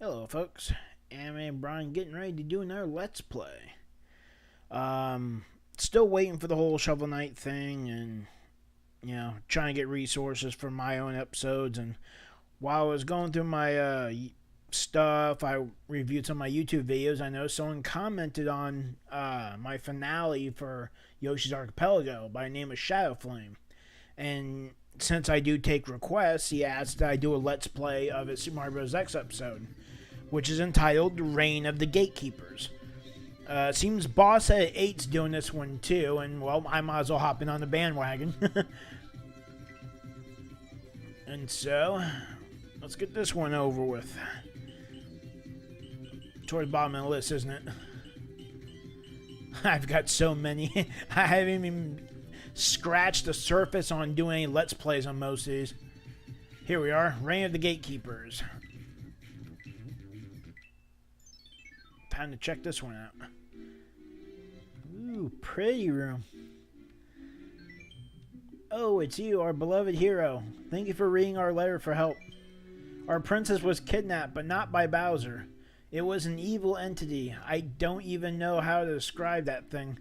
Hello folks, and Brian getting ready to do another Let's Play. Still waiting for the whole Shovel Knight thing and, trying to get resources for my own episodes. And while I was going through my stuff, I reviewed some of my YouTube videos. I know someone commented on my finale for Yoshi's Archipelago by the name of Shadow Flame. And since I do take requests, he asked that I do a Let's Play of his Super Mario Bros. X episode, which is entitled Reign of the Gatekeepers. Seems Boss at 8's doing this one too, and well, I might as well hop in on the bandwagon. And so, let's get this one over with. Towards the bottom of the list, isn't it? I've got so many. I haven't even scratched the surface on doing any Let's Plays on most of these. Here we are, Reign of the Gatekeepers. Time to check this one out. Ooh, pretty room. Oh, it's you, our beloved hero. Thank you for reading our letter for help. Our princess was kidnapped, but not by Bowser. It was an evil entity. I don't even know how to describe that thing.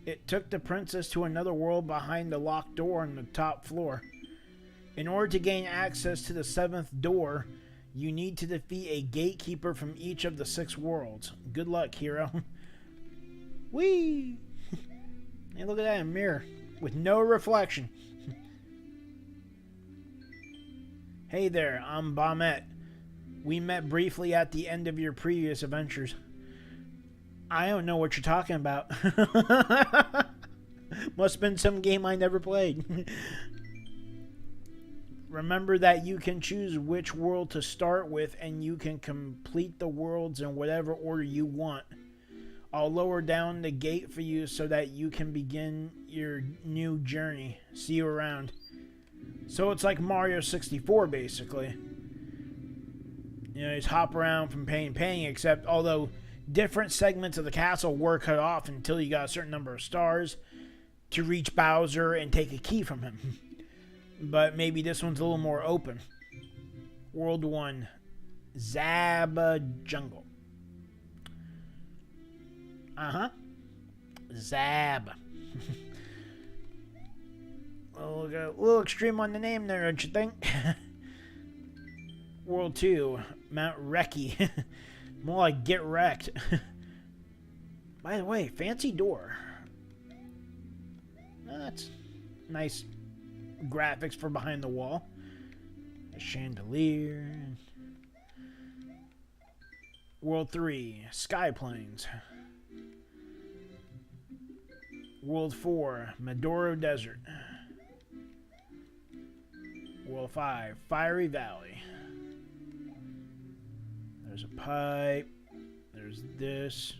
It took the princess to another world behind the locked door on the top floor. In order to gain access to the 7th door, you need to defeat a gatekeeper from each of the 6 worlds. Good luck, hero. Whee! Hey, look at that, a mirror with no reflection. Hey there, I'm Bombette. We met briefly at the end of your previous adventures. I don't know what you're talking about. Must have been some game I never played. Remember that you can choose which world to start with, and you can complete the worlds in whatever order you want. I'll lower down the gate for you so that you can begin your new journey. See you around. So it's like Mario 64, basically. You know, you just hop around from pain to pain, except although different segments of the castle were cut off until you got a certain number of stars to reach Bowser and take a key from him. But maybe this one's a little more open. World 1, Zaba Jungle. Zab. Well, a little extreme on the name there, don't you think? World 2, Mount Recce. More like Get Wrecked. By the way, fancy door. That's nice graphics for behind the wall. A chandelier. World 3, Sky Plains. World 4, Medoro Desert. World 5, Fiery Valley. There's a pipe. There's this.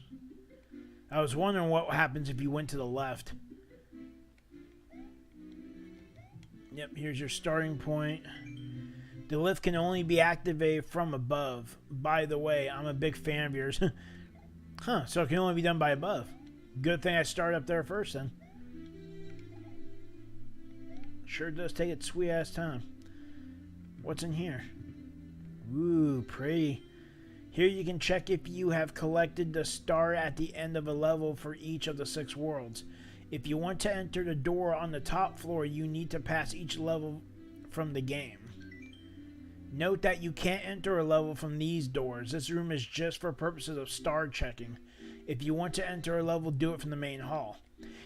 I was wondering what happens if you went to the left. Yep, here's your starting point. The lift can only be activated from above. By the way, I'm a big fan of yours. Huh, so it can only be done by above. Good thing I started up there first then. Sure does take its sweet ass time. What's in here? Ooh, pretty. Here you can check if you have collected the star at the end of a level for each of the 6 worlds. If you want to enter the door on the top floor, you need to pass each level from the game. Note that you can't enter a level from these doors. This room is just for purposes of star checking. If you want to enter a level, do it from the main hall.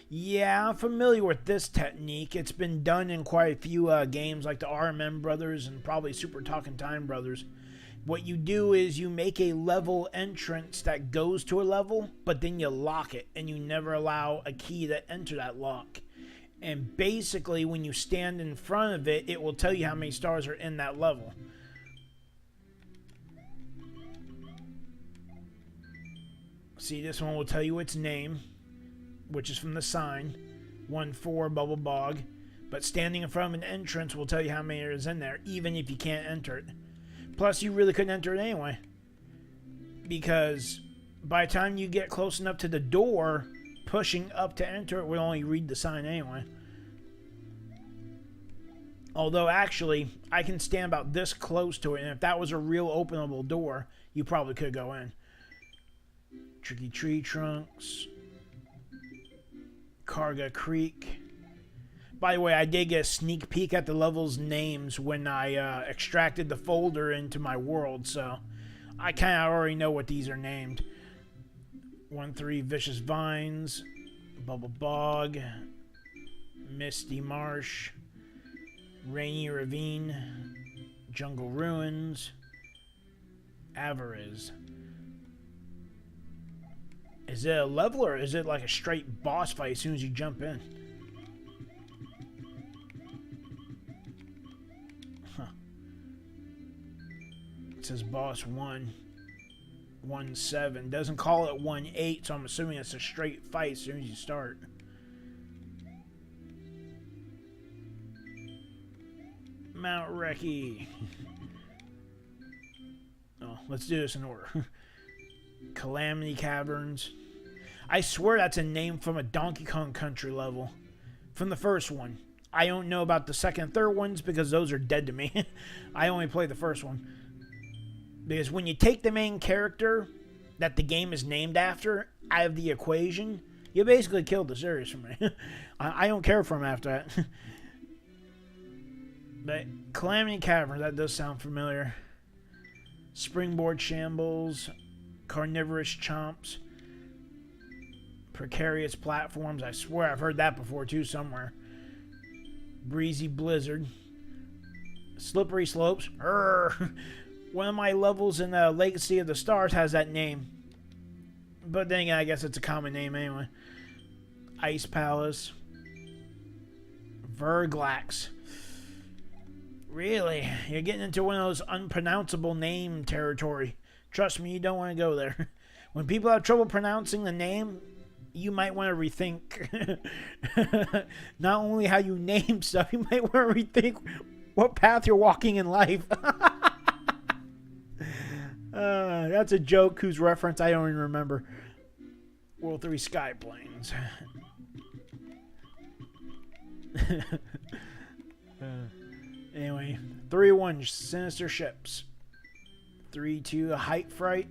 Yeah, I'm familiar with this technique. It's been done in quite a few games like the RMM Brothers and probably Super Talking Time Brothers. What you do is you make a level entrance that goes to a level, but then you lock it, and you never allow a key to enter that lock. And basically, when you stand in front of it, it will tell you how many stars are in that level. See, this one will tell you its name, which is from the sign, 1-4 Bubble Bog. But standing in front of an entrance will tell you how many is in there, even if you can't enter it. Plus, you really couldn't enter it anyway. Because by the time you get close enough to the door, pushing up to enter it will only read the sign anyway. Although, actually, I can stand about this close to it, and if that was a real openable door, you probably could go in. Tricky Tree Trunks. Karga Creek. By the way, I did get a sneak peek at the levels' names when I extracted the folder into my world, so I kind of already know what these are named. 1-3 Vicious Vines, Bubble Bog, Misty Marsh, Rainy Ravine, Jungle Ruins, Avariz. Is it a level or is it like a straight boss fight as soon as you jump in? Huh. It says boss 1-17. Doesn't call it 1-8, so I'm assuming it's a straight fight as soon as you start. Mount Recce. Oh, let's do this in order. Calamity Caverns. I swear that's a name from a Donkey Kong Country level. From the first one. I don't know about the second and third ones because those are dead to me. I only played the first one. Because when you take the main character that the game is named after out of the equation, you basically killed the series for me. I don't care for him after that. But Calamity Caverns, that does sound familiar. Springboard Shambles, Carnivorous Chomps, Precarious Platforms. I swear I've heard that before too somewhere. Breezy Blizzard, Slippery Slopes. One of my levels in Legacy of the Stars has that name. But then again, I guess it's a common name anyway. Ice Palace, Verglax. Really? You're getting into one of those unpronounceable name territory. Trust me, you don't want to go there. When people have trouble pronouncing the name, you might want to rethink not only how you name stuff, you might want to rethink what path you're walking in life. That's a joke whose reference I don't even remember. World 3 Skyplanes. Anyway, 3-1 Sinister Ships. 3-2 Height Fright.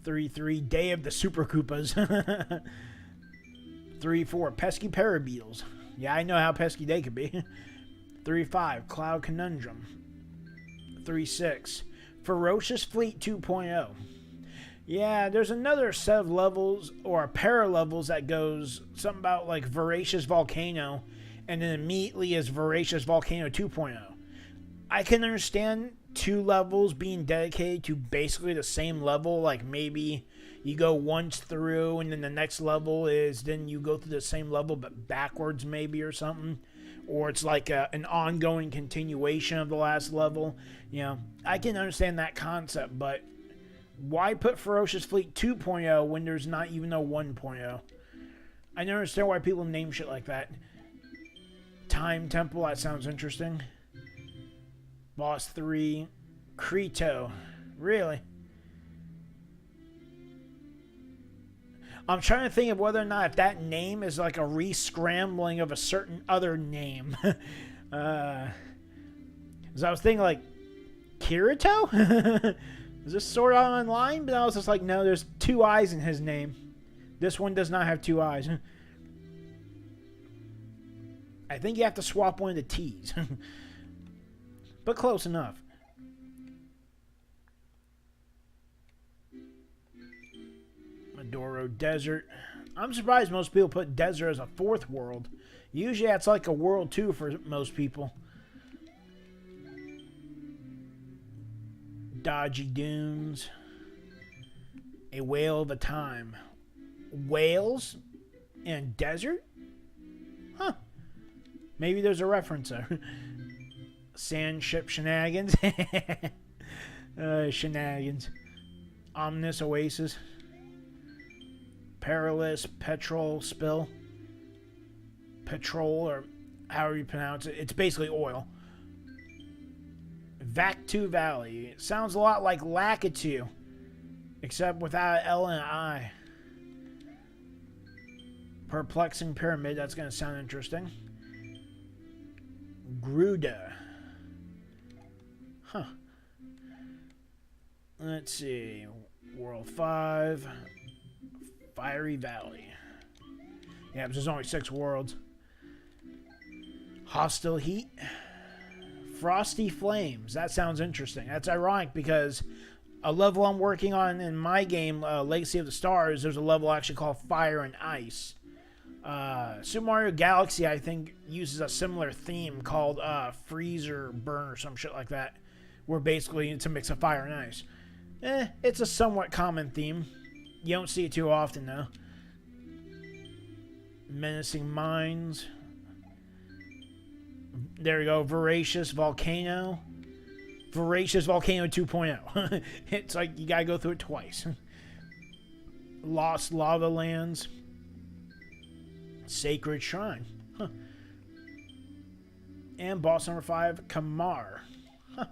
3-3 Day of the Super Koopas. 3-4 Pesky Parabeetles. Yeah, I know how pesky they could be. 3-5 Cloud Conundrum. 3-6 Ferocious Fleet 2.0. Yeah, there's another set of levels, or a pair of levels that goes something about like Voracious Volcano, and then immediately is Voracious Volcano 2.0. I can understand two levels being dedicated to basically the same level, like maybe you go once through and then the next level is then you go through the same level but backwards maybe or something, or it's like an ongoing continuation of the last level. You know, I can understand that concept, but why put Ferocious Fleet 2.0 when there's not even a 1.0? I don't understand why people name shit like that. Time Temple, that sounds interesting. Boss 3, Creto. Really? I'm trying to think of whether or not if that name is like a re-scrambling of a certain other name. Because I was thinking like, Kirito? Is this Sword Art Online? But I was just like, no, there's 2 eyes in his name. This one does not have 2 eyes. I think you have to swap one of the T's. But close enough. Medoro Desert. I'm surprised most people put Desert as a 4th world. Usually that's like a world 2 for most people. Dodgy Dunes. A Whale of a Time. Whales in desert? Huh. Maybe there's a reference there. Sand Ship Shenanigans. Shenanigans. Omnis Oasis. Perilous Petrol Spill. Petrol, or however you pronounce it. It's basically oil. Vactu Valley. It sounds a lot like Lakitu, except without an L and an I. Perplexing Pyramid. That's going to sound interesting. Gruda. Huh. Let's see. World 5. Fiery Valley. Yeah, there's only 6 worlds. Hostile Heat. Frosty Flames. That sounds interesting. That's ironic because a level I'm working on in my game, Legacy of the Stars, there's a level actually called Fire and Ice. Super Mario Galaxy, I think, uses a similar theme called Freeze or Burn or some shit like that, where basically it's a mix of fire and ice. It's a somewhat common theme. You don't see it too often, though. Menacing Mines. There we go. Voracious Volcano. Voracious Volcano 2.0. It's like you gotta go through it twice. Lost Lava Lands. Sacred Shrine. Huh. And boss number 5, Kamar. Huh.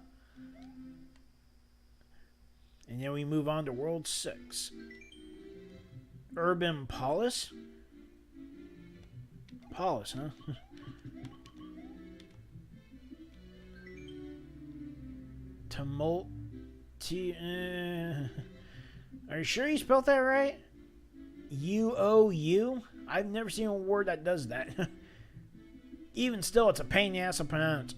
And then we move on to World 6. Urban Polis? Polis, huh? Tumult. Are you sure you spelled that right? U-O-U? I've never seen a word that does that. Even still, it's a pain in the ass to pronounce.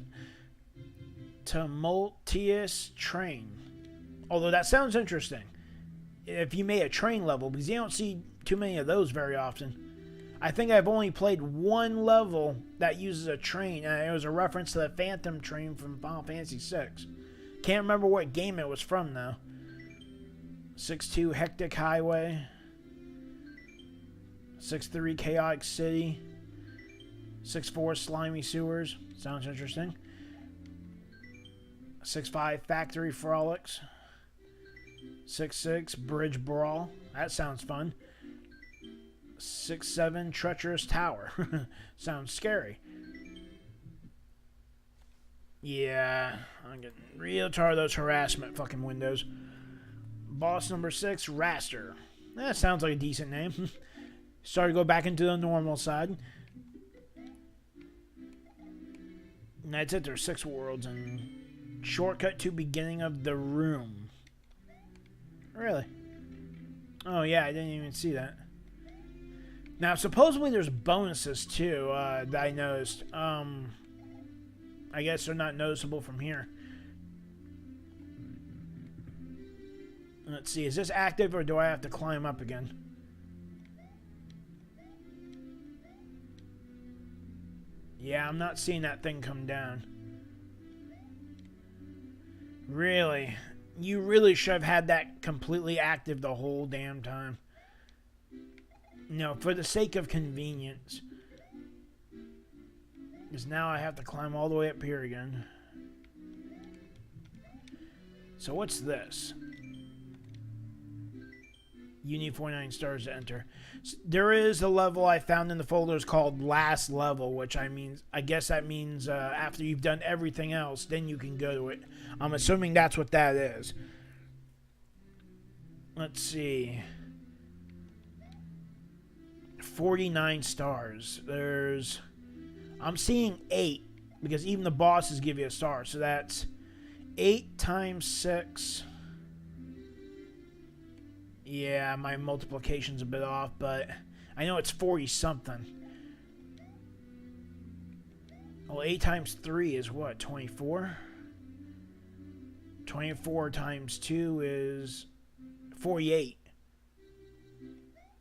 Tumultuous Train. Although that sounds interesting. If you made a train level, because you don't see too many of those very often. I think I've only played one level that uses a train, and it was a reference to the Phantom Train from Final Fantasy VI. Can't remember what game it was from, though. 6-2 Hectic Highway. 6-3 Chaotic City. 6-4 Slimy Sewers. Sounds interesting. 6-5 Factory Frolics. 6-6 Bridge Brawl. That sounds fun. 6-7 Treacherous Tower. Sounds scary. Yeah, I'm getting real tired of those harassment fucking windows. Boss number 6, Raster. That sounds like a decent name. Started to go back into the normal side. And that's it. There's 6 worlds and shortcut to beginning of the room. Really? Oh yeah, I didn't even see that. Now supposedly there's bonuses too that I noticed. I guess they're not noticeable from here. Let's see, is this active or do I have to climb up again? Yeah, I'm not seeing that thing come down. Really? You really should have had that completely active the whole damn time. No, for the sake of convenience. Because now I have to climb all the way up here again. So what's this? You need 49 stars to enter. There is a level I found in the folders called Last Level, which I guess that means after you've done everything else, then you can go to it. I'm assuming that's what that is. Let's see. 49 stars. I'm seeing 8 because even the bosses give you a star. So that's 8 times 6. Yeah, my multiplication's a bit off, but I know it's 40-something. Well, 8 times 3 is what, 24? 24 times 2 is 48.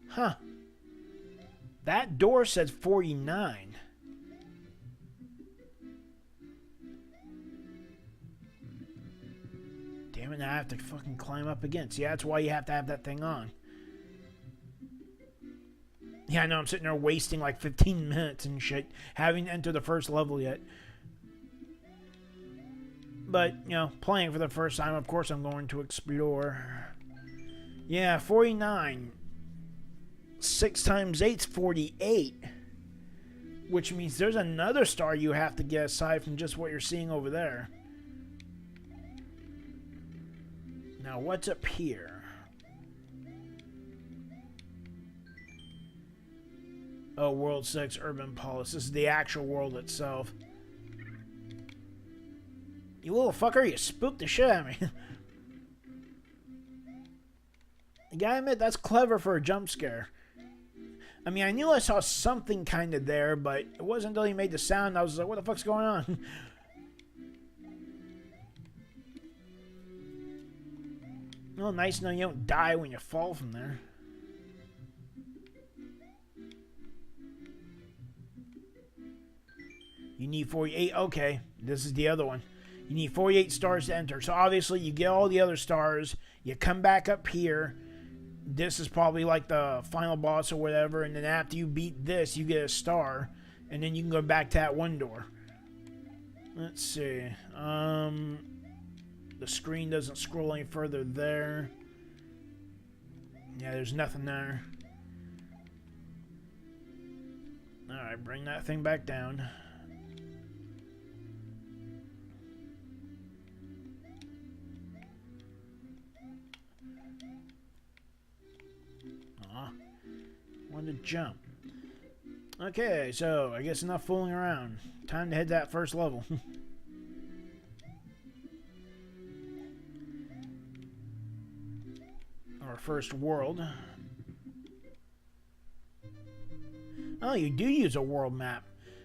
Huh. That door says 49. Damn it, now I have to fucking climb up again. See, that's why you have to have that thing on. Yeah, I know, I'm sitting there wasting like 15 minutes and shit, having entered the first level yet. But, you know, playing for the first time, of course I'm going to explore. Yeah, 49. 6 times 8 is 48. Which means there's another star you have to get aside from just what you're seeing over there. Now, what's up here? Oh, World 6, Urban Polis. This is the actual world itself. You little fucker, you spooked the shit out of me. You gotta admit, that's clever for a jump scare. I mean, I knew I saw something kind of there, but it wasn't until he made the sound I was like, what the fuck's going on? Well, nice to know you don't die when you fall from there. You need 48. Okay, this is the other one. You need 48 stars to enter. So obviously you get all the other stars. You come back up here. This is probably like the final boss or whatever. And then after you beat this, you get a star. And then you can go back to that one door. Let's see. The screen doesn't scroll any further there. Yeah, there's nothing there. Alright, bring that thing back down. Wanted to jump. Okay, so I guess enough fooling around. Time to head to that first level. Our first world. Oh, you do use a world map.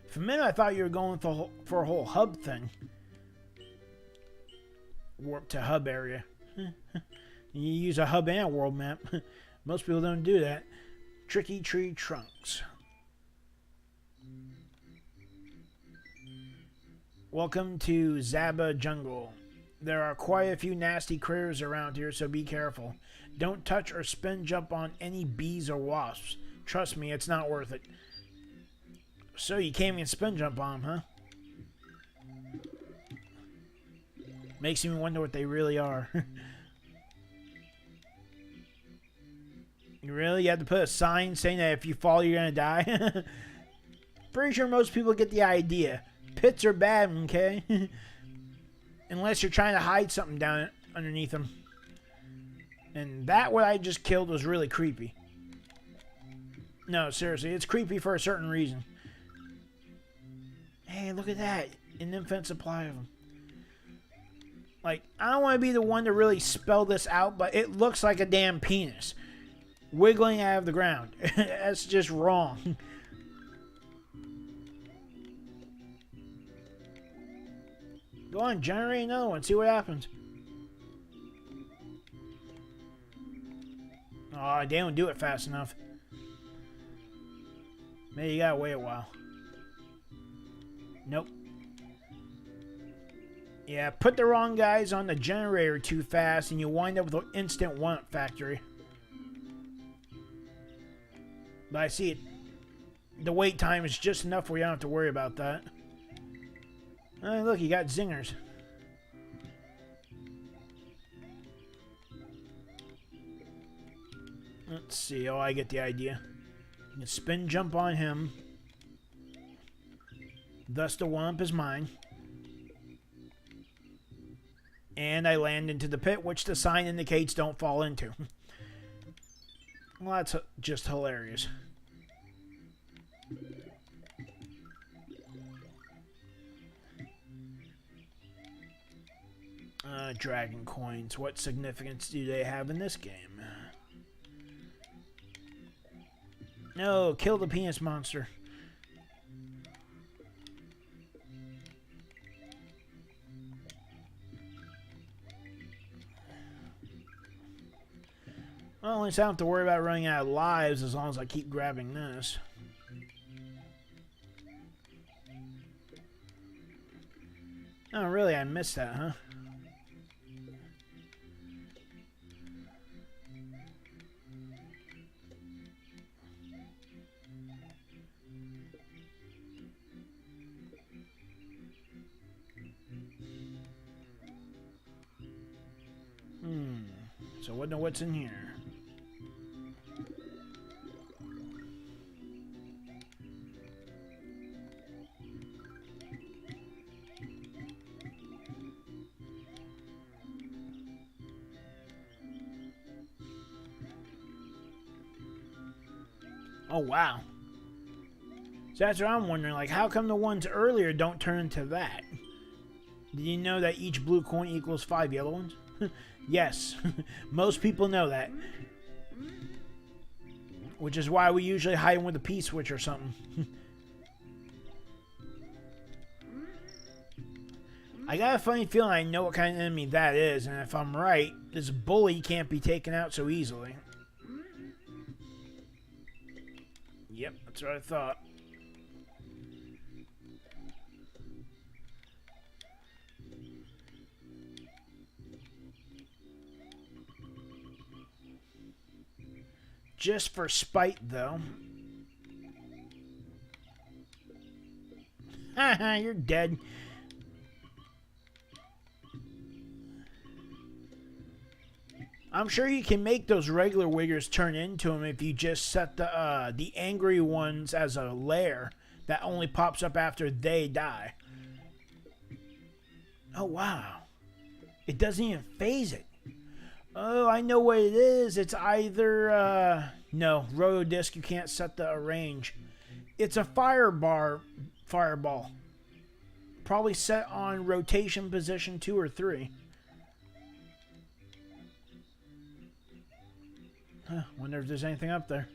For a minute I thought you were going for a whole hub thing. Warp to hub area. You use a hub and a world map. Most people don't do that. Tricky tree trunks. Welcome to Zaba Jungle. There are quite a few nasty critters around here, so be careful. Don't touch or spin jump on any bees or wasps. Trust me, it's not worth it. So you can't even spin jump on them, huh? Makes me wonder what they really are. You really? You have to put a sign saying that if you fall, you're gonna die? Pretty sure most people get the idea. Pits are bad, okay? Unless you're trying to hide something down underneath them. And that what I just killed was really creepy. No, seriously, it's creepy for a certain reason. Hey, look at that. An infinite supply of them. Like, I don't want to be the one to really spell this out, but it looks like a damn penis. Wiggling out of the ground. That's just wrong. Go on, generate another one. See what happens. Oh, they don't do it fast enough. Maybe you gotta wait a while. Nope. Yeah, put the wrong guys on the generator too fast and you wind up with an instant one-up factory. But I see it. The wait time is just enough where you don't have to worry about that. Oh, look, you got zingers. Let's see. Oh, I get the idea. You can spin jump on him. Thus the one-up is mine. And I land into the pit, which the sign indicates don't fall into. Well, that's just hilarious. Dragon coins. What significance do they have in this game? No, kill the penis monster. Well, at least I don't have to worry about running out of lives as long as I keep grabbing this. Oh, really? I missed that, huh? So I know what's in here. Oh, wow. So that's what I'm wondering. Like, how come the ones earlier don't turn into that? Did you know that each blue coin equals 5 yellow ones? Yes, most people know that. Which is why we usually hide them with a P-switch or something. I got a funny feeling I know what kind of enemy that is, and if I'm right, this bully can't be taken out so easily. Yep, that's what I thought. Just for spite, though. Haha, you're dead. I'm sure you can make those regular wiggers turn into them if you just set the angry ones as a lair that only pops up after they die. Oh, wow. It doesn't even phase it. Oh, I know what it is. It's either, no, Rotodisc, you can't set the range. It's a fireball. Probably set on rotation position 2 or 3. Huh, wonder if there's anything up there.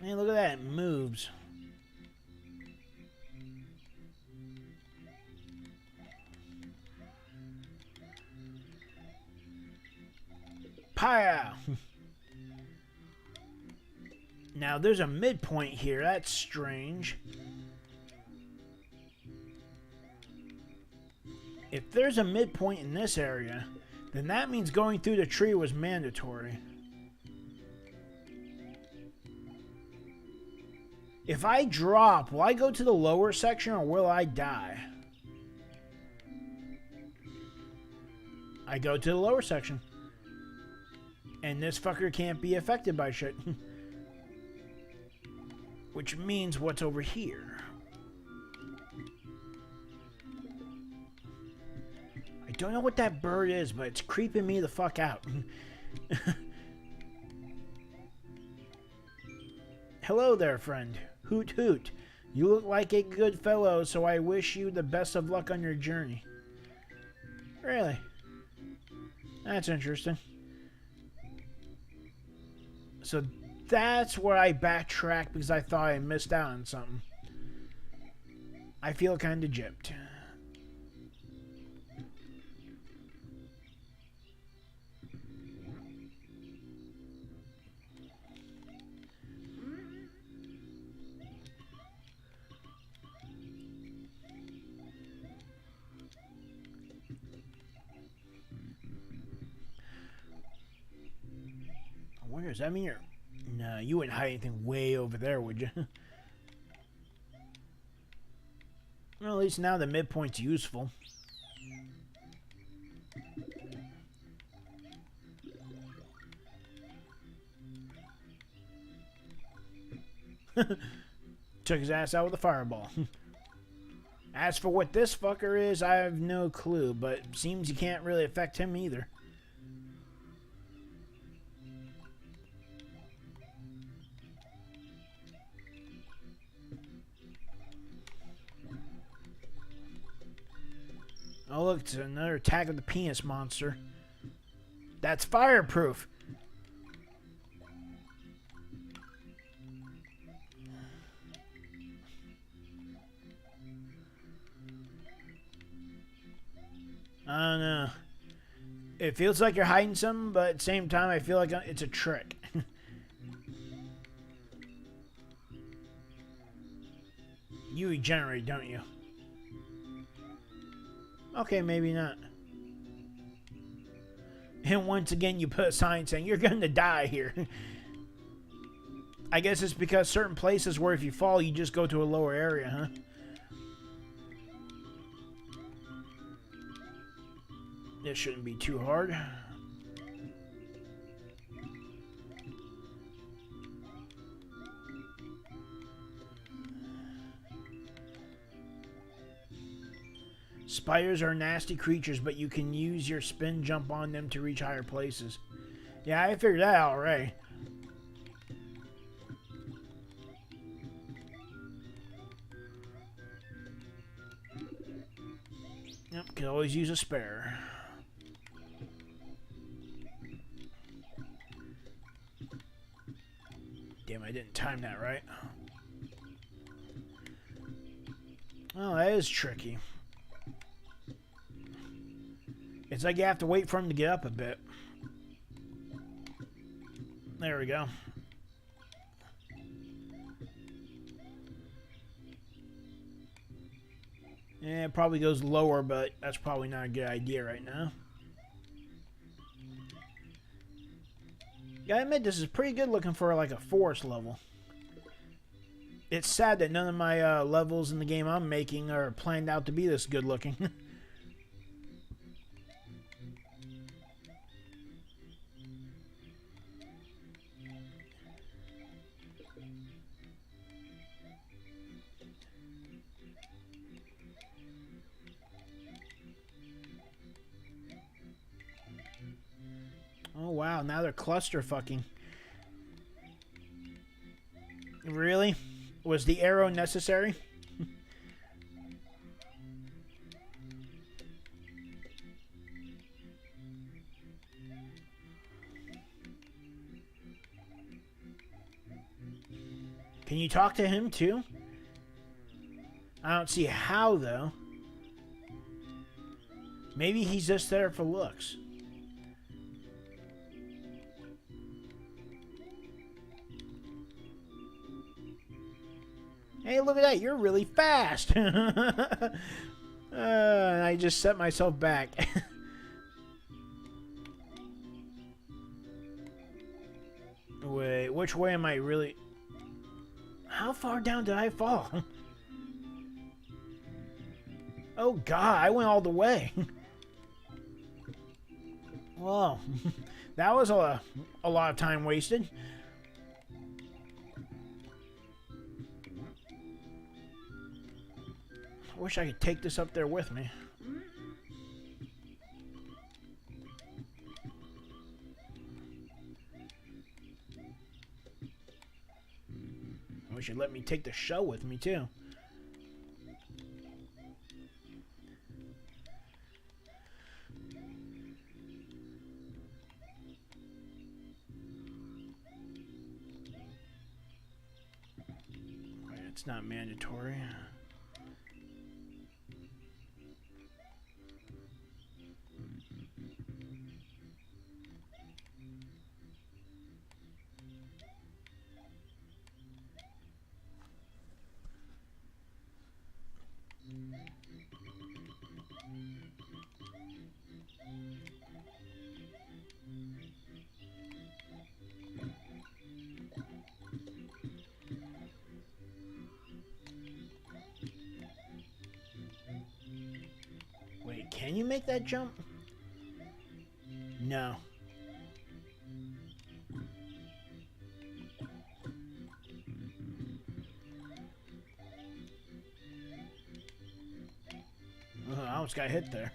Man, look at that, it moves. Pow! Now, there's a midpoint here. That's strange. If there's a midpoint in this area, then that means going through the tree was mandatory. If I drop, will I go to the lower section or will I die? I go to the lower section. And this fucker can't be affected by shit. Which means what's over here? I don't know what that bird is, but it's creeping me the fuck out. Hello there, friend. Hoot hoot. You look like a good fellow, so I wish you the best of luck on your journey. Really? That's interesting. So that's where I backtracked because I thought I missed out on something. I feel kind of gypped. I wonder, does that mean you're... No, you wouldn't hide anything way over there, would you? Well, at least now the midpoint's useful. Took his ass out with a fireball. As for what this fucker is, I have no clue, but seems you can't really affect him either. Oh look, it's another attack of the penis monster. That's fireproof. I don't know. It feels like you're hiding something, but at the same time I feel like it's a trick. You regenerate, don't you? Okay, maybe not. And once again, you put a sign saying, you're going to die here. I guess it's because certain places where if you fall, you just go to a lower area, huh? This shouldn't be too hard. Spiders are nasty creatures, but you can use your spin jump on them to reach higher places. Yeah, I figured that out already. Yep, could always use a spare. Damn, I didn't time that right. Oh, that is tricky. It's like you have to wait for him to get up a bit. There we go. Yeah, it probably goes lower, but that's probably not a good idea right now. Gotta admit, this is pretty good looking for like a forest level. It's sad that none of my levels in the game I'm making are planned out to be this good looking. Oh wow, now they're cluster fucking. Really? Was the arrow necessary? Can you talk to him too? I don't see how though. Maybe he's just there for looks. Hey, look at that. You're really fast. I just set myself back. Wait, which way am I really... How far down did I fall? Oh, God. I went all the way. Whoa. That was a lot of time wasted. I wish I could take this up there with me. I wish you'd let me take the show with me, too. It's not mandatory. Wait, can you make that jump? No. Oh, I almost got hit there.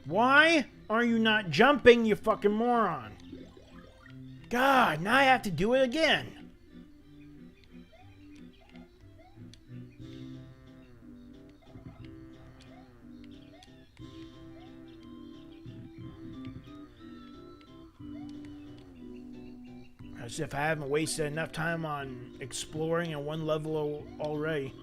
Why are you not jumping, you fucking moron? God, now I have to do it again. As if I haven't wasted enough time on exploring in one level already.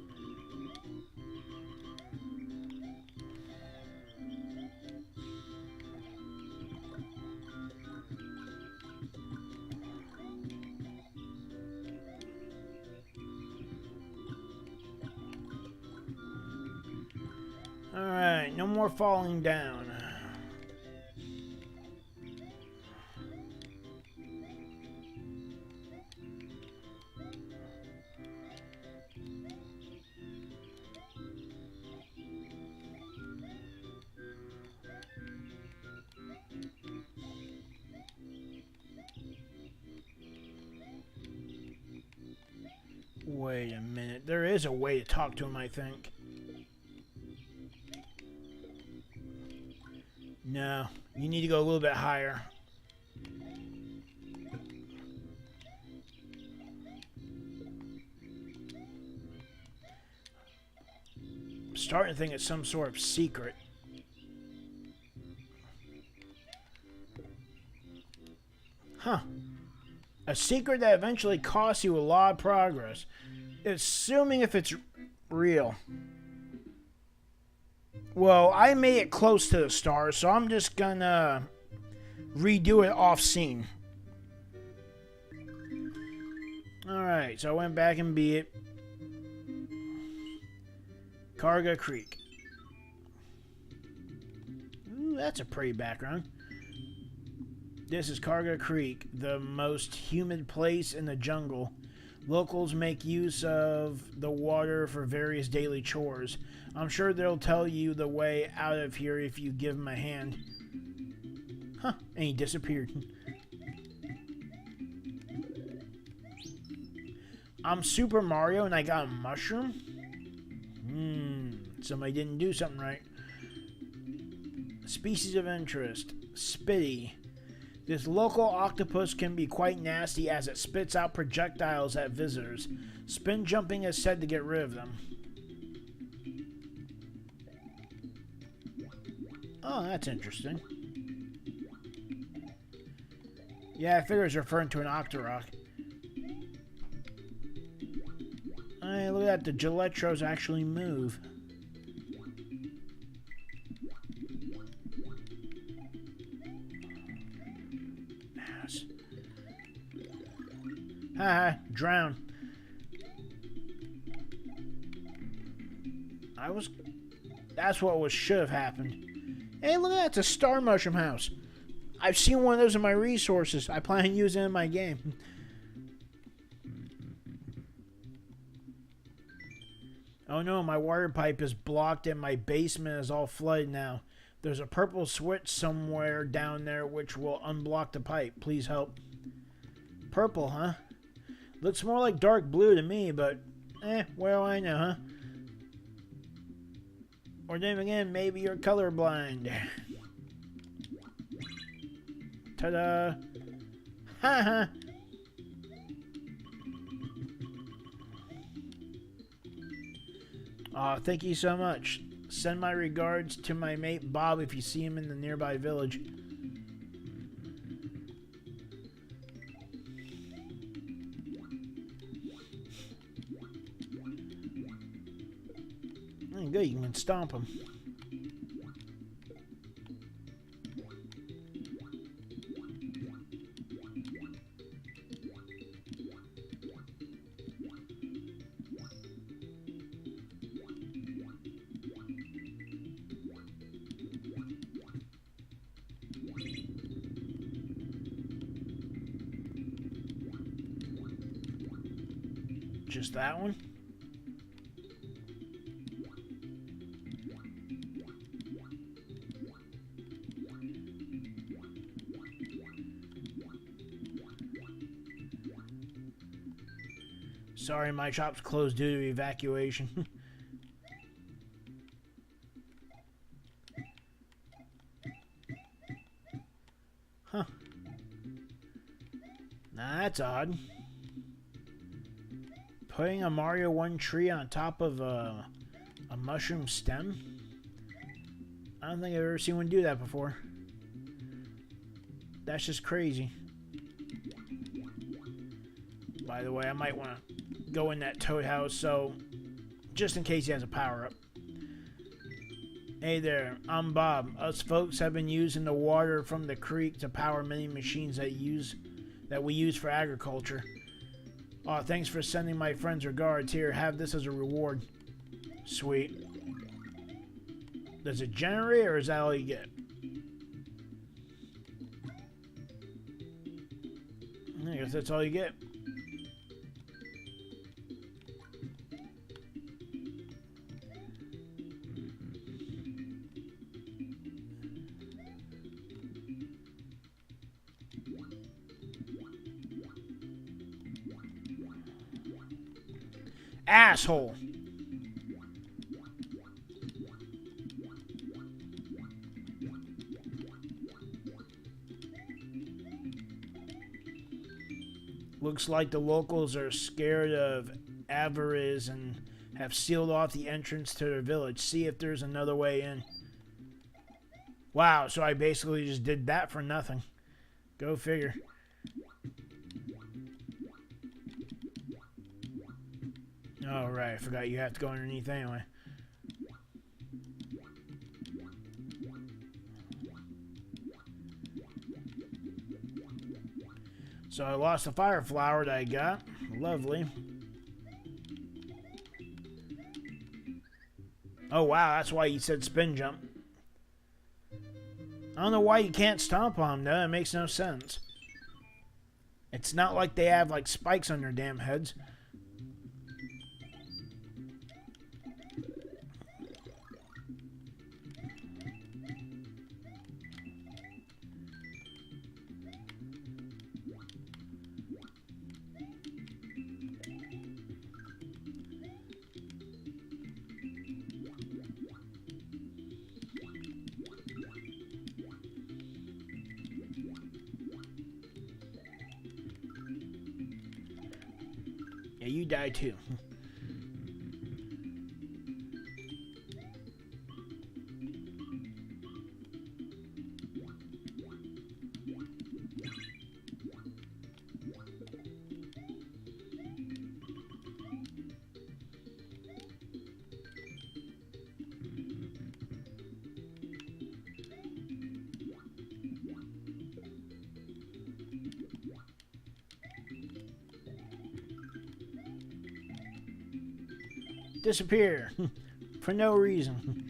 Alright, no more falling down. Wait a minute. There is a way to talk to him, I think. No, you need to go a little bit higher. starting to think it's some sort of secret. Huh. A secret that eventually costs you a lot of progress. Assuming if it's real. Well, I made it close to the star, so I'm just gonna redo it off scene. Alright, so I went back and beat it. Karga Creek. Ooh, that's a pretty background. This is Karga Creek, the most humid place in the jungle. Locals make use of the water for various daily chores. I'm sure they'll tell you the way out of here if you give them a hand. Huh, and he disappeared. I'm Super Mario and I got a mushroom? Somebody didn't do something right. Species of interest. Spitty. This local octopus can be quite nasty as it spits out projectiles at visitors. Spin jumping is said to get rid of them. Oh, that's interesting. Yeah, I figured it was referring to an Octorok. Hey, look at that, the Geletros actually move. Haha, drown. That's what should have happened. Hey, look at that, it's a star mushroom house. I've seen one of those in my resources. I plan on using it in my game. Oh no, my water pipe is blocked and my basement is all flooded now. There's a purple switch somewhere down there which will unblock the pipe. Please help. Purple, huh? Looks more like dark blue to me, but what do I know, huh? Or then again, maybe you're colorblind. Ta-da! Ha-ha! Aw, thank you so much. Send my regards to my mate Bob if you see him in the nearby village. Good, you can stomp him. Just that one? Sorry, my shop's closed due to evacuation. Huh. Nah, that's odd. Putting a Mario 1 tree on top of a mushroom stem? I don't think I've ever seen one do that before. That's just crazy. By the way, I might want to go in that toad house, so just in case he has a power-up. Hey there, I'm Bob. Us folks have been using the water from the creek to power many machines that we use for agriculture. Aw, thanks for sending my friends regards. Here, have this as a reward. Sweet. Does it generate, or is that all you get? I guess that's all you get. Asshole. Looks like the locals are scared of avarice and have sealed off the entrance to their village. See if there's another way in. Wow, so I basically just did that for nothing. Go figure. Oh, right. I forgot you have to go underneath anyway. So I lost the fire flower that I got. Lovely. Oh, wow. That's why you said spin jump. I don't know why you can't stomp on them, though. It makes no sense. It's not like they have, like, spikes on their damn heads. Yeah, you die too. Disappear for no reason.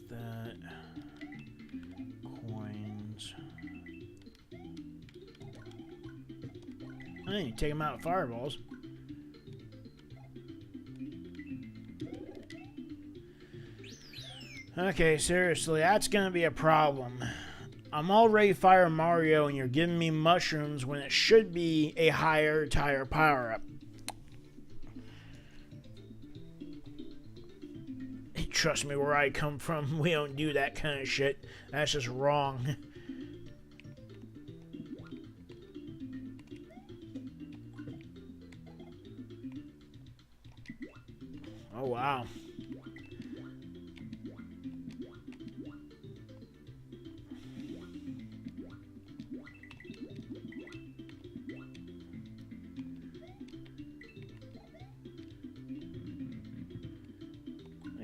That coins. I need to take them out of fireballs. Okay, seriously, that's gonna be a problem. I'm already Fire Mario and you're giving me mushrooms when it should be a higher tire power-up. Trust me, where I come from, we don't do that kind of shit. That's just wrong. Oh, wow.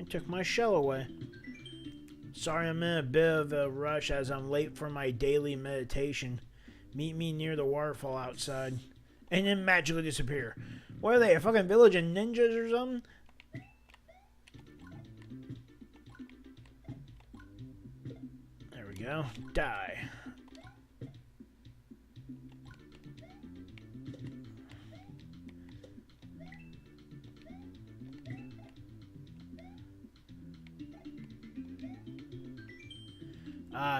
Took my shell away. Sorry, I'm in a bit of a rush as I'm late for my daily meditation. Meet me near the waterfall outside. And then magically disappear. What are they, a fucking village of ninjas or something? There we go. Die.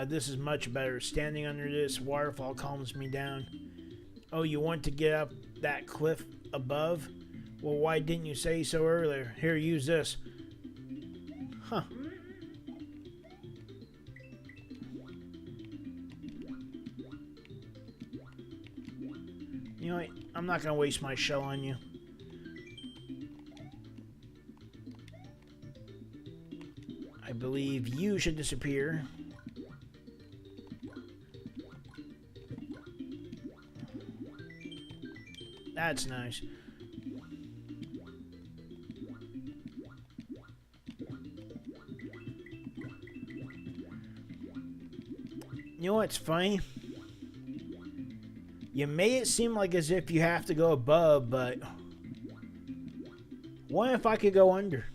This is much better. Standing under this waterfall calms me down. Oh, you want to get up that cliff above? Well, why didn't you say so earlier? Here, use this. Huh. You know what? I'm not going to waste my shell on you. I believe you should disappear. That's nice. You know what's funny? You made it seem like as if you have to go above, but what if I could go under?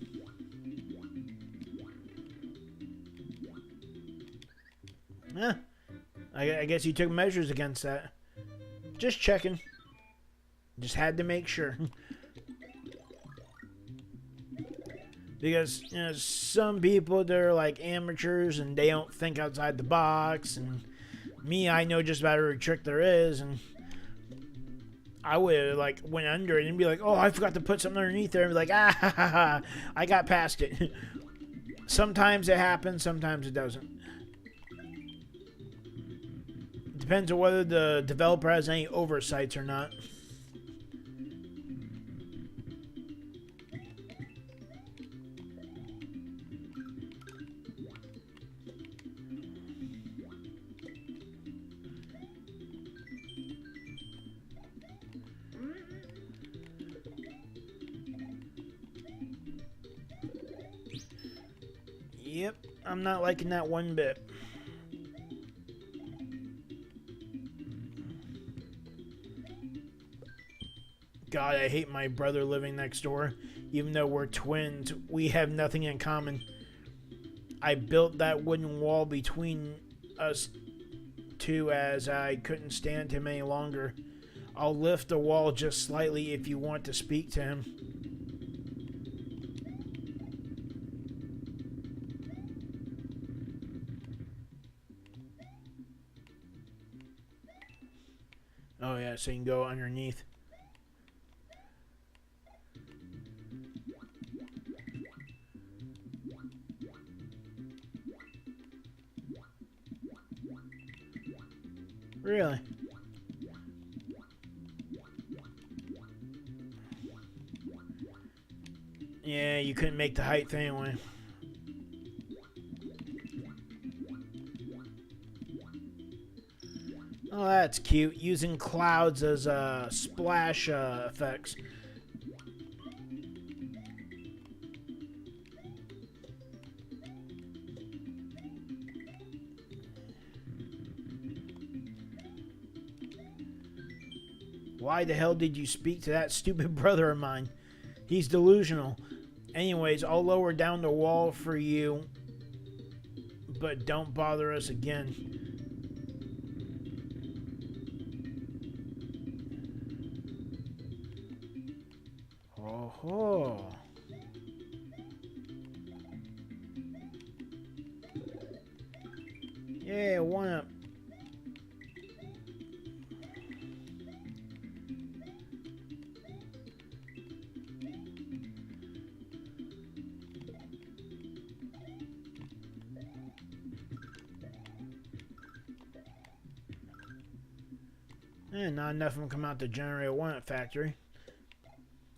Yeah. I guess you took measures against that. Just checking. Just had to make sure. Because, you know, some people, they're like amateurs and they don't think outside the box. And me, I know just about every trick there is. And I would like went under it and be like, oh, I forgot to put something underneath there. And be like, ah, ha, ha, ha. I got past it. Sometimes it happens, sometimes it doesn't. Depends on whether the developer has any oversights or not. Yep, I'm not liking that one bit. God, I hate my brother living next door. Even though we're twins, we have nothing in common. I built that wooden wall between us two as I couldn't stand him any longer. I'll lift the wall just slightly if you want to speak to him. Oh yeah, so you can go underneath. Really? Yeah, you couldn't make the height anyway. Oh, that's cute. Using clouds as splash effects. Why the hell did you speak to that stupid brother of mine? He's delusional. Anyways, I'll lower down the wall for you, but don't bother us again. Oh. Yeah, one up. And not enough of them come out to generate one at factory.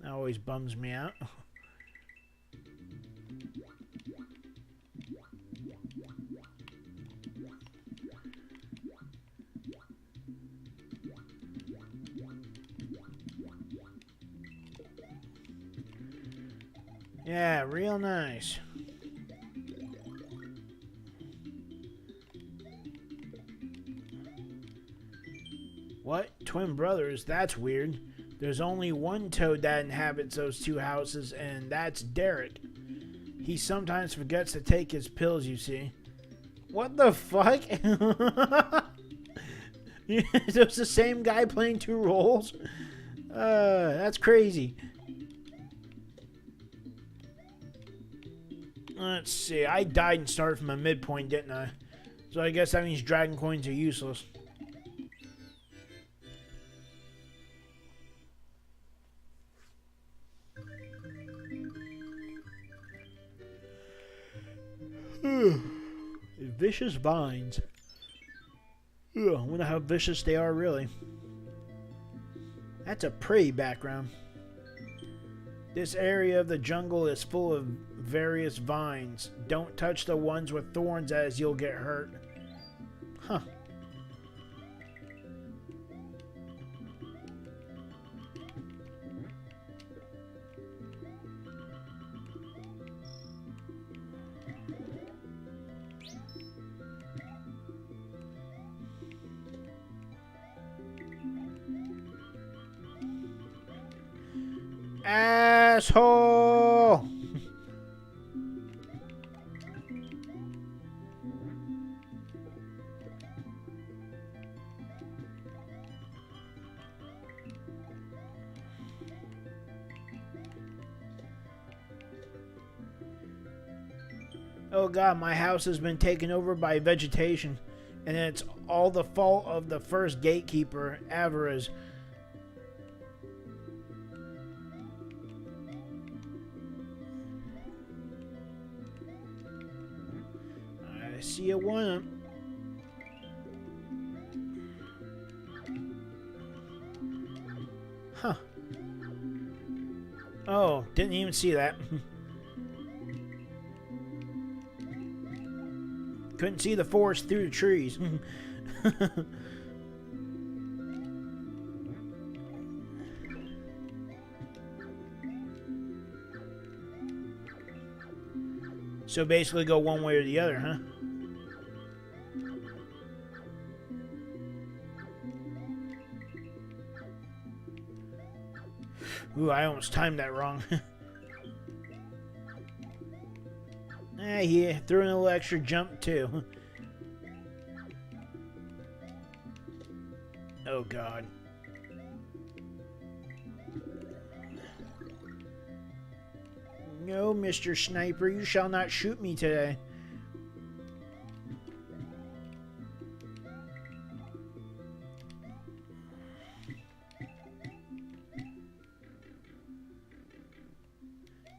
That always bums me out. Yeah, real nice. What? Twin brothers? That's weird. There's only one toad that inhabits those two houses, and that's Derek. He sometimes forgets to take his pills, you see. What the fuck? It's the same guy playing two roles? That's crazy. Let's see. I died and started from a midpoint, didn't I? So I guess that means dragon coins are useless. Vicious vines. Ugh, I wonder how vicious they are, really. That's a pretty background. This area of the jungle is full of various vines. Don't touch the ones with thorns as you'll get hurt. Huh. Asshole! Oh god, my house has been taken over by vegetation, and it's all the fault of the first gatekeeper, Avarice. I see a one. Huh. Oh, didn't even see that. Couldn't see the forest through the trees. So basically go one way or the other, huh? Ooh, I almost timed that wrong. He threw in a little extra jump too. Oh god. No, Mr. Sniper, you shall not shoot me today.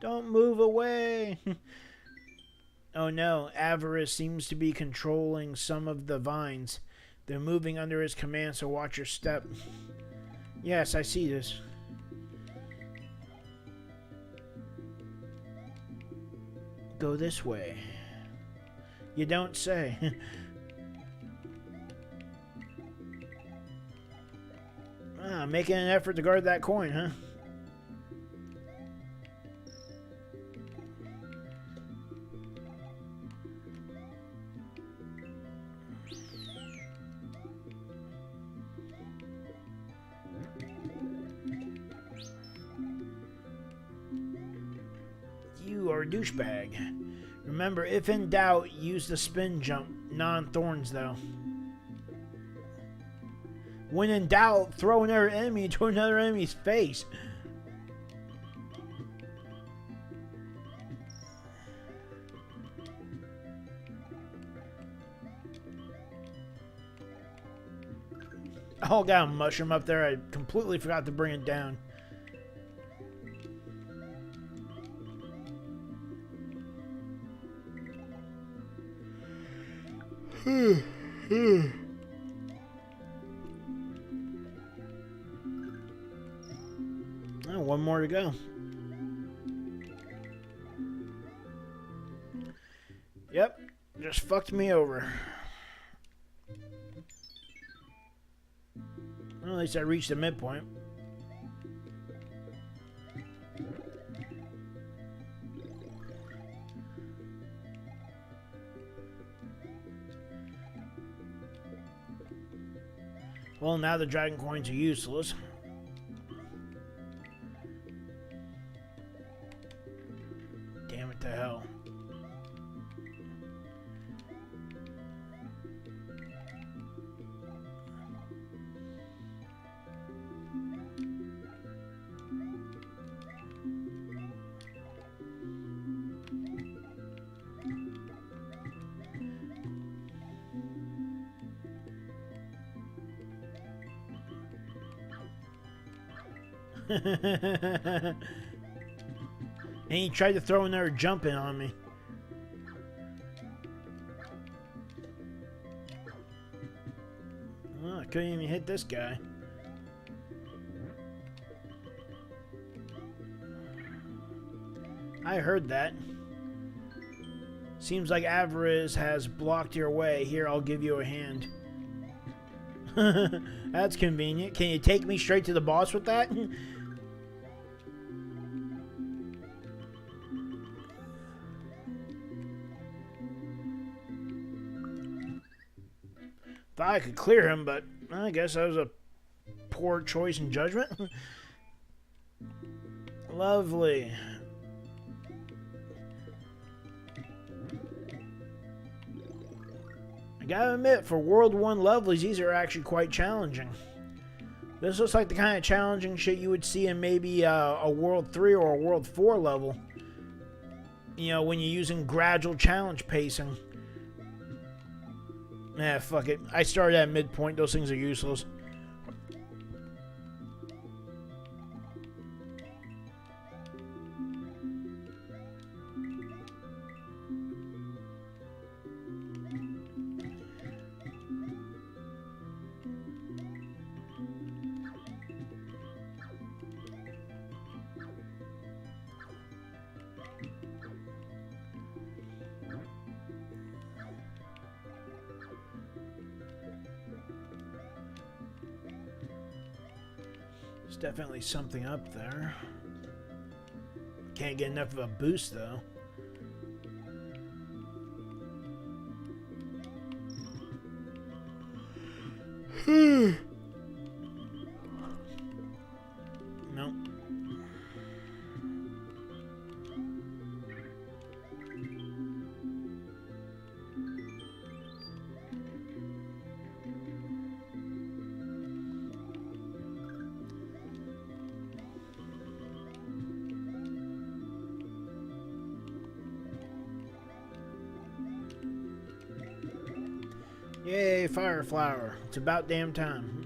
Don't move away. Oh no, Avarice seems to be controlling some of the vines. They're moving under his command, so watch your step. Yes, I see this. Go this way. You don't say. Making an effort to guard that coin, huh? You are a douchebag. Remember, if in doubt, use the spin jump. Non-thorns, though. When in doubt, throw another enemy into another enemy's face. Oh, got a mushroom up there. I completely forgot to bring it down. Oh, one more to go. Yep, just fucked me over. Well, at least I reached the midpoint. Well, now the dragon coins are useless. Damn it to hell. And he tried to throw another jump in on me. Well, I couldn't even hit this guy. I heard that. Seems like Avarice has blocked your way. Here, I'll give you a hand. That's convenient. Can you take me straight to the boss with that? Thought I could clear him, but I guess that was a poor choice in judgment. Lovely. I gotta admit, for World 1 lovelies, these are actually quite challenging. This looks like the kind of challenging shit you would see in maybe a World 3 or a World 4 level. You know, when you're using gradual challenge pacing. Nah, fuck it. I started at midpoint. Those things are useless. There's definitely something up there. Can't get enough of a boost, though. Nope. Yay, fire flower. It's about damn time.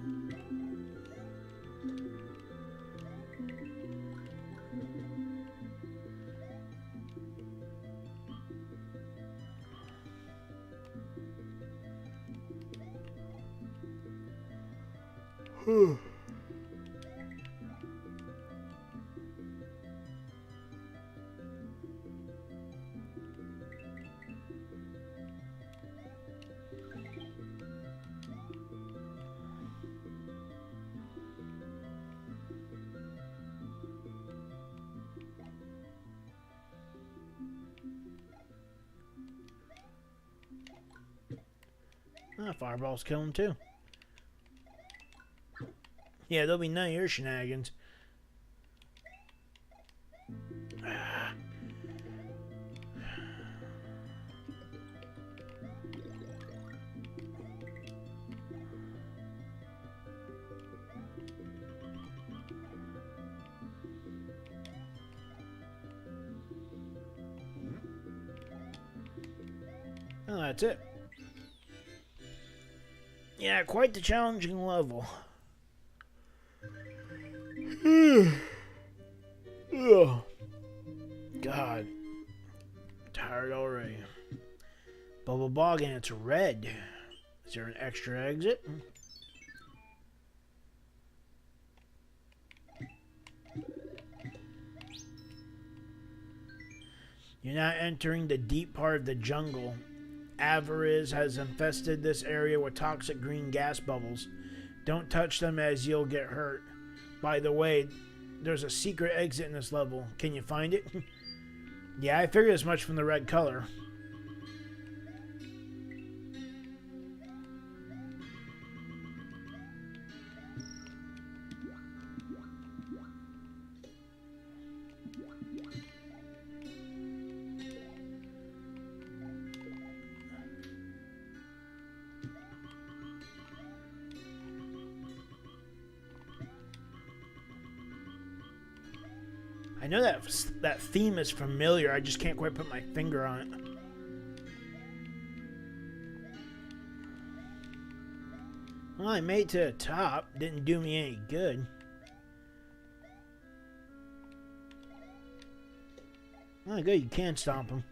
Fireballs kill him too. Yeah, there'll be none of your shenanigans. Oh, that's it. Yeah, quite the challenging level. Ugh. God. Tired already. Bubble bog and it's red. Is there an extra exit? You're not entering the deep part of the jungle. Avarice has infested this area with toxic green gas bubbles. Don't touch them as you'll get hurt. By the way, there's a secret exit in this level. Can you find it? Yeah, I figured as much from the red color. I know that theme is familiar, I just can't quite put my finger on it. Well, I made it to the top. Didn't do me any good. Well, good, you can stomp them.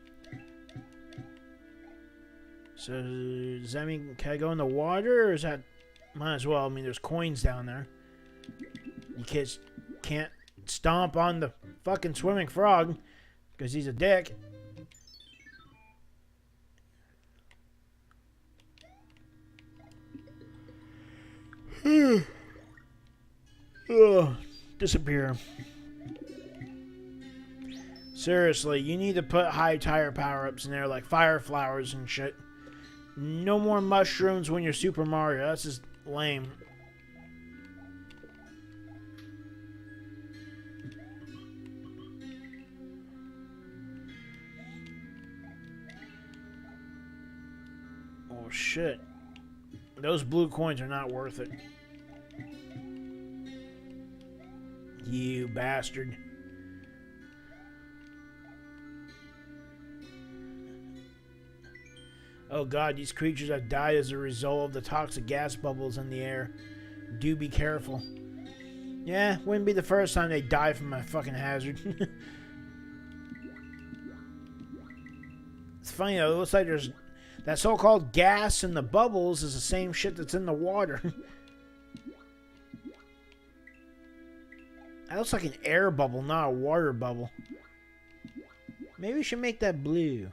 So, does that mean, can I go in the water, or is that... Might as well, I mean, there's coins down there. You kids can't stomp on the fucking swimming frog because he's a dick. Ugh, disappear. Seriously, you need to put high tire power-ups in there like fire flowers and shit. No more mushrooms when you're Super Mario. That's just lame. Oh shit. Those blue coins are not worth it. You bastard. Oh god, these creatures have died as a result of the toxic gas bubbles in the air. Do be careful. Yeah, wouldn't be the first time they die from a fucking hazard. It's funny though, it looks like there's... That so-called gas in the bubbles is the same shit that's in the water. That looks like an air bubble, not a water bubble. Maybe we should make that blue.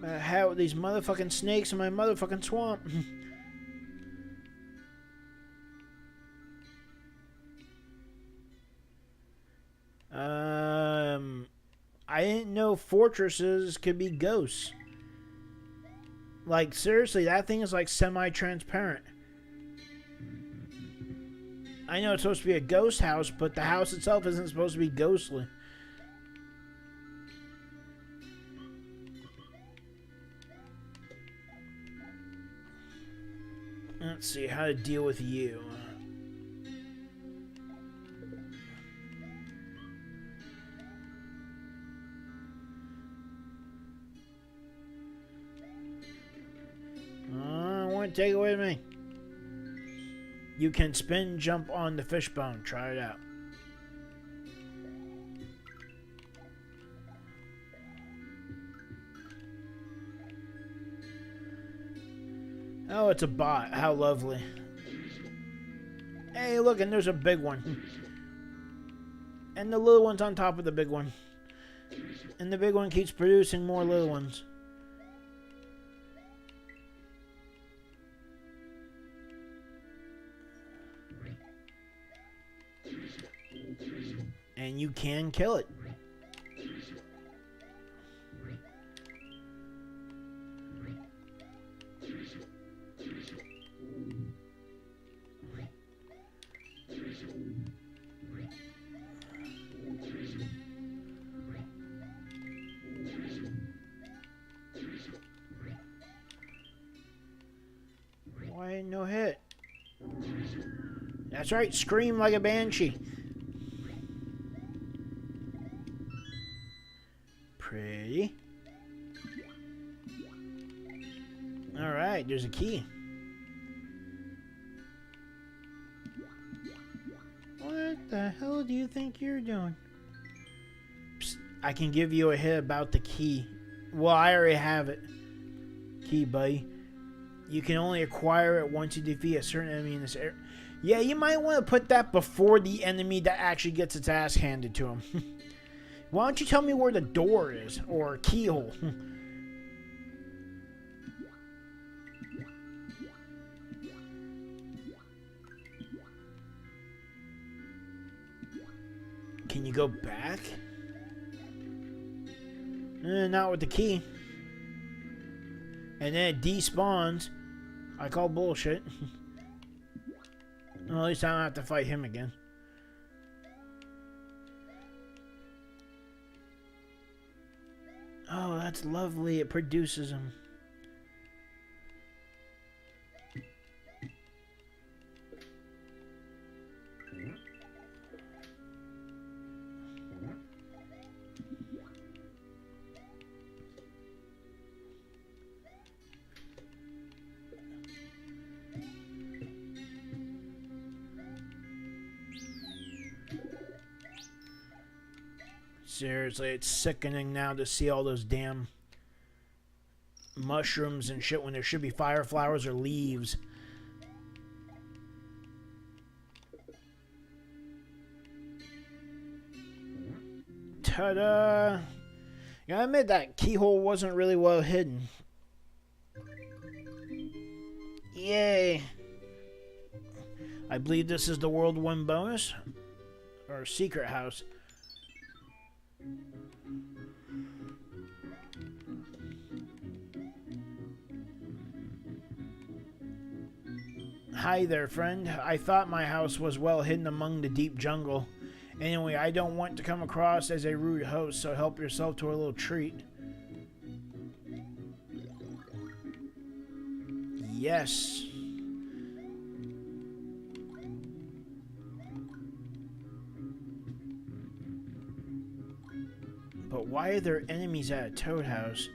How these motherfucking snakes in my motherfucking swamp. I didn't know fortresses could be ghosts. Like, seriously, that thing is like semi-transparent. I know it's supposed to be a ghost house, but the house itself isn't supposed to be ghostly. Let's see how to deal with you. I want to take it with me. You can spin jump on the fishbone. Try it out. Oh, it's a bot. How lovely. Hey, look, and there's a big one. And the little one's on top of the big one. And the big one keeps producing more little ones. And you can kill it. Why no hit? That's right, scream like a banshee. Pretty. Alright, there's a key. What the hell do you think you're doing? Psst, I can give you a hint about the key. Well, I already have it. Key, buddy. You can only acquire it once you defeat a certain enemy in this area. Yeah, you might want to put that before the enemy that actually gets its ass handed to him. Why don't you tell me where the door is? Or keyhole? Can you go back? Not with the key. And then it despawns. I call bullshit. Well, at least I don't have to fight him again. Oh, that's lovely. It produces them. Seriously, it's sickening now to see all those damn mushrooms and shit when there should be fire flowers or leaves. Ta-da! You gotta admit that keyhole wasn't really well hidden. Yay! I believe this is the World 1 bonus. Or secret house. Hi there, friend. I thought my house was well hidden among the deep jungle. Anyway, I don't want to come across as a rude host, so help yourself to a little treat. yes. But why are there enemies at a Toad house?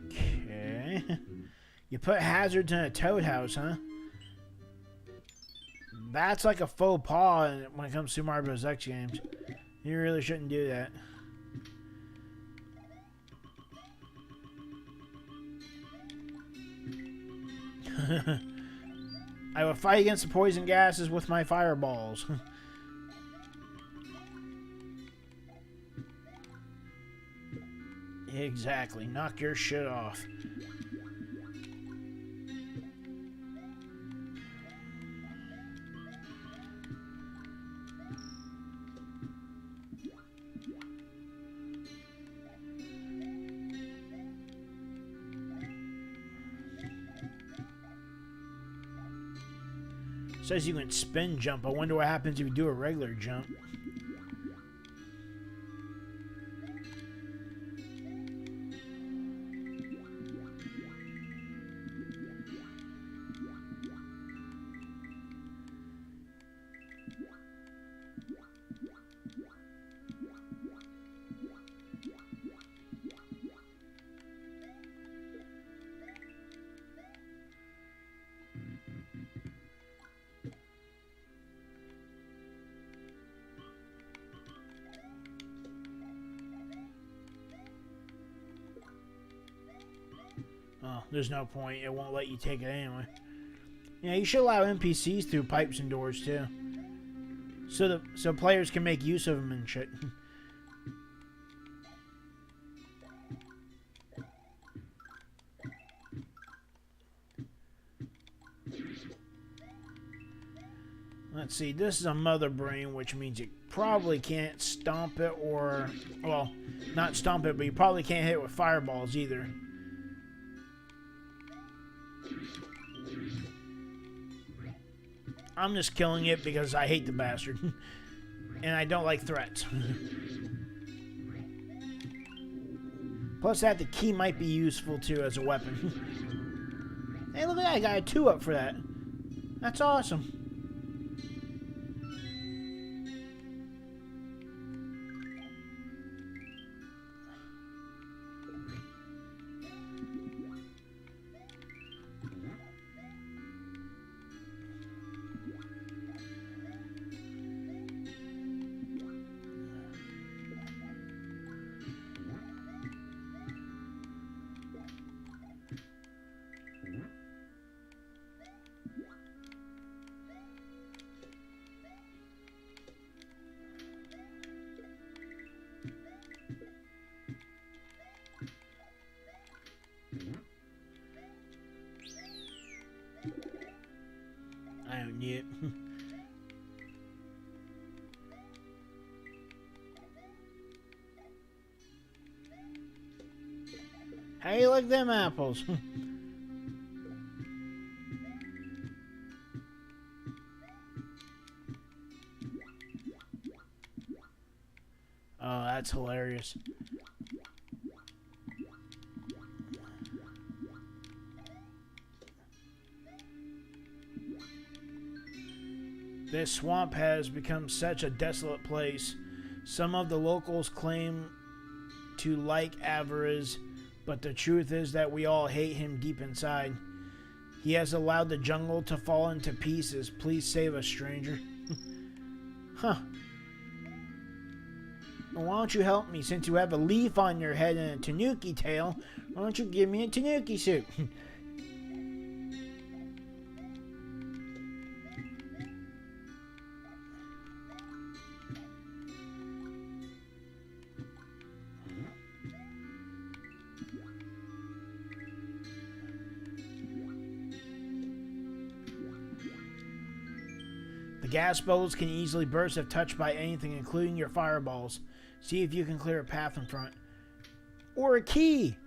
Okay. You put hazards in a Toad house, huh? That's like a faux pas when it comes to Mario Bros. X games. You really shouldn't do that. I will fight against the poison gases with my fireballs. Exactly. Knock your shit off. Says you can spin jump. I wonder what happens if you do a regular jump. Oh, there's no point. It won't let you take it anyway. Yeah, you should allow NPCs through pipes and doors too, so players can make use of them and shit. Let's see. This is a mother brain, which means you probably can't stomp it, or well, not stomp it, but you probably can't hit it with fireballs either. I'm just killing it because I hate the bastard. And I don't like threats. Plus that the key might be useful too as a weapon. Hey, look at that, I got a 2-up for that. That's awesome. I don't need it. How you like them apples? Oh, that's hilarious. This swamp has become such a desolate place. Some of the locals claim to like Avariz, but the truth is that we all hate him deep inside. He has allowed the jungle to fall into pieces. Please save us, stranger. Huh. Well, why don't you help me? Since you have a leaf on your head and a tanuki tail, why don't you give me a tanuki suit? The gas bubbles can easily burst if touched by anything, including your fireballs. See if you can clear a path in front. Or a key!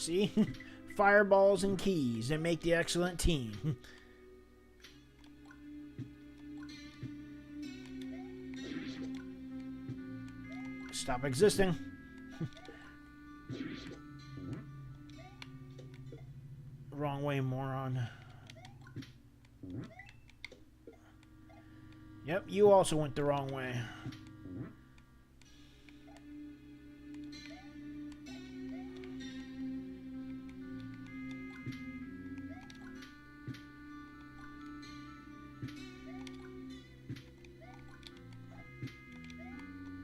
See? Fireballs and keys. They make the excellent team. Stop existing. Wrong way, moron. Yep, you also went the wrong way.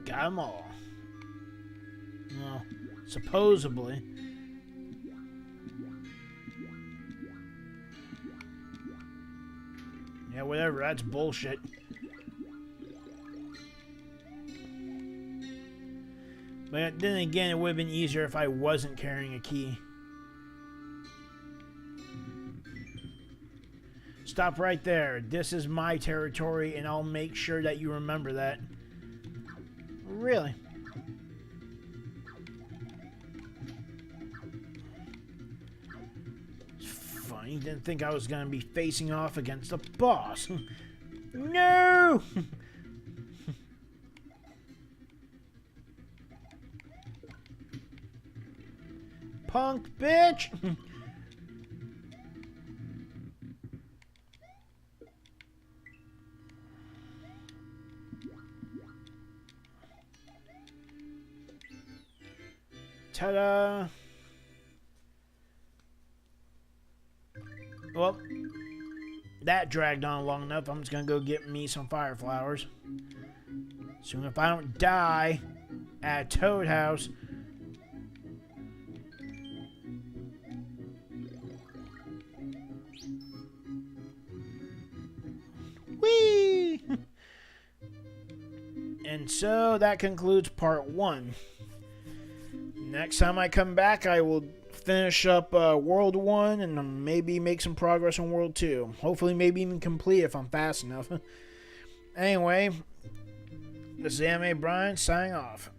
Got them all. Well, supposedly. Yeah, whatever, that's bullshit. But then again, it would have been easier if I wasn't carrying a key. Stop right there. This is my territory, and I'll make sure that you remember that. Really? Funny, didn't think I was going to be facing off against a boss. No! Punk bitch! Ta-da! Well, that dragged on long enough. I'm just gonna go get me some fire flowers. Soon, if I don't die at Toad House. Whee! And so that concludes part 1. Next time I come back, I will finish up World 1 and maybe make some progress on World 2. Hopefully, maybe even complete if I'm fast enough. Anyway, this is Anime Brian signing off.